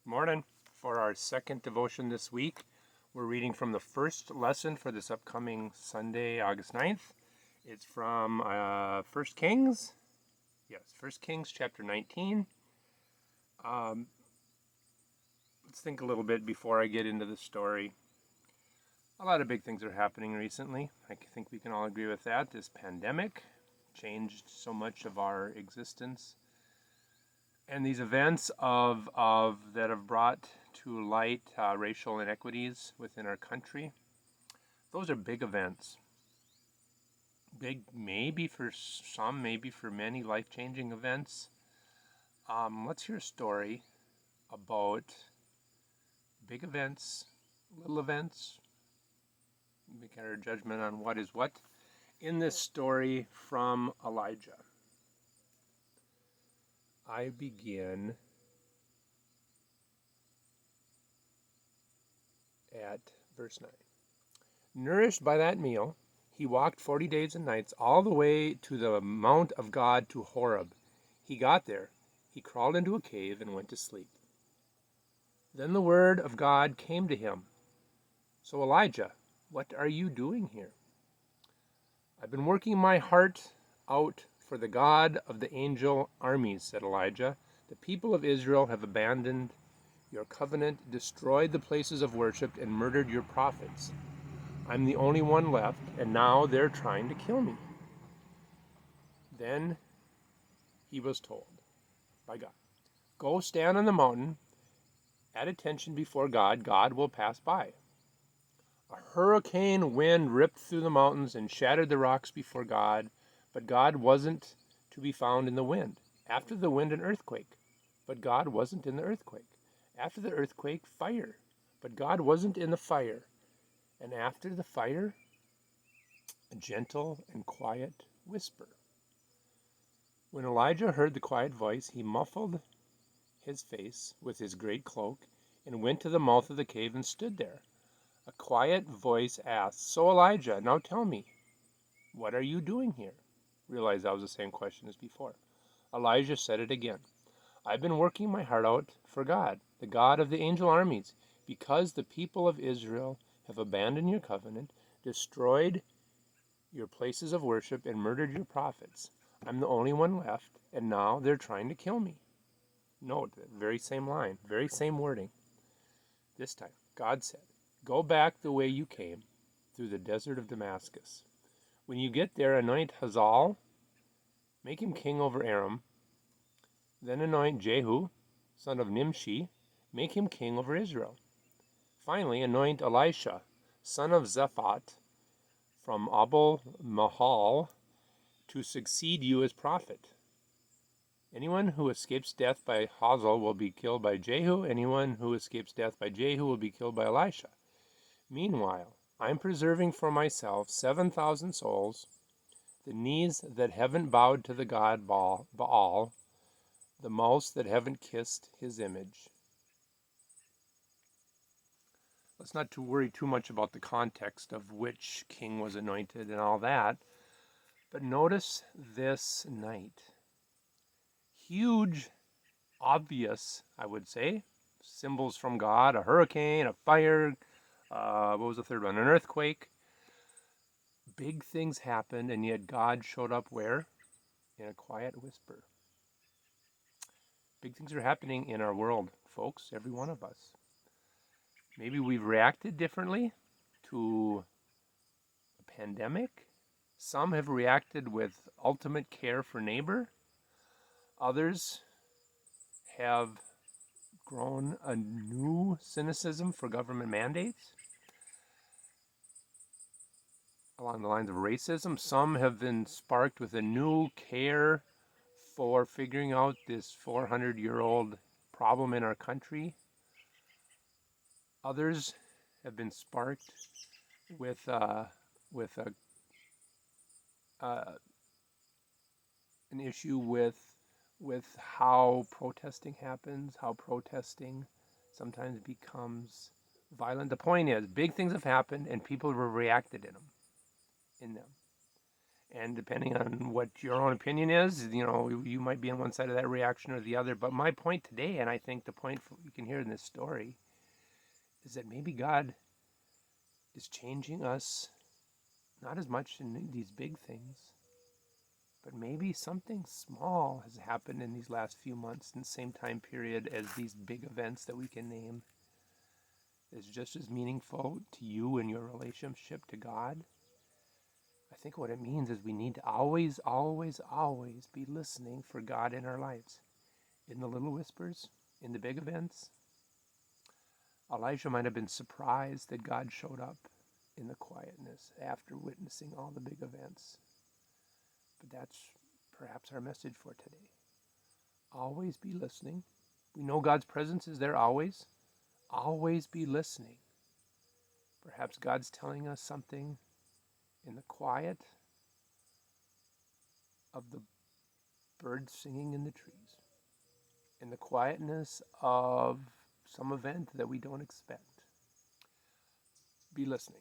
Morning. For our second devotion this week, we're reading from the first lesson for this upcoming Sunday, August 9th. It's from 1 Kings. Yes, 1 Kings chapter 19. Let's think a little bit before I get into the story. A lot of big things are happening recently. I think we can all agree with that. This pandemic changed so much of our existence. And these events that have brought to light racial inequities within our country, those are big events. Big, maybe for some, maybe for many, life-changing events. Let's hear a story about big events, little events. Make our judgment on what is what. In this story from Elijah, I begin at verse 9. Nourished by that meal, he walked 40 days and nights all the way to the mount of God, to Horeb. He got there. He crawled into a cave and went to sleep. Then the word of God came to him. So Elijah, what are you doing here? I've been working my heart out for the God of the angel armies, said Elijah. The people of Israel have abandoned your covenant, destroyed the places of worship, and murdered your prophets. I'm the only one left, and now they're trying to kill me. Then he was told by God, go stand on the mountain at attention before God. God will pass by. A hurricane wind ripped through the mountains and shattered the rocks before God, but God wasn't to be found in the wind. After the wind, an earthquake, but God wasn't in the earthquake. After the earthquake, fire, but God wasn't in the fire. And after the fire, a gentle and quiet whisper. When Elijah heard the quiet voice, he muffled his face with his great cloak and went to the mouth of the cave and stood there. A quiet voice asked, so Elijah, now tell me, what are you doing here? Realize that was the same question as before. Elijah said it again. I've been working my heart out for God, the God of the angel armies, because the people of Israel have abandoned your covenant, destroyed your places of worship, and murdered your prophets. I'm the only one left, and now they're trying to kill me. Note, very same line, very same wording. This time, God said, go back the way you came, through the desert of Damascus. When you get there, anoint Hazael, make him king over Aram. Then anoint Jehu, son of Nimshi, make him king over Israel. Finally, anoint Elisha, son of Zaphat, from Abel Mahal, to succeed you as prophet. Anyone who escapes death by Hazael will be killed by Jehu. Anyone who escapes death by Jehu will be killed by Elisha. Meanwhile, I'm preserving for myself 7,000 souls, the knees that haven't bowed to the god Baal, the mouths that haven't kissed his image. Let's not worry too much about the context of which king was anointed and all that, but notice this night. Huge, obvious, I would say, symbols from God, a hurricane, a fire, what was the third one? An earthquake. Big things happened, and yet God showed up where? In a quiet whisper. Big things are happening in our world, folks, every one of us. Maybe we've reacted differently to a pandemic. Some have reacted with ultimate care for neighbor. Others have grown a new cynicism for government mandates along the lines of racism. Some have been sparked with a new care for figuring out this 400-year-old problem in our country. Others have been sparked with an issue with how protesting happens, how protesting sometimes becomes violent. The point is, big things have happened and people have reacted in them. And depending on what your own opinion is, you might be on one side of that reaction or the other. But my point today, and I think the point you can hear in this story, is that maybe God is changing us, not as much in these big things, but maybe something small has happened in these last few months in the same time period as these big events that we can name is just as meaningful to you and your relationship to God. I think what it means is we need to always, always, always be listening for God in our lives. In the little whispers, in the big events. Elijah might have been surprised that God showed up in the quietness after witnessing all the big events. But that's perhaps our message for today. Always be listening. We know God's presence is there always. Always be listening. Perhaps God's telling us something in the quiet of the birds singing in the trees, in the quietness of some event that we don't expect. Be listening.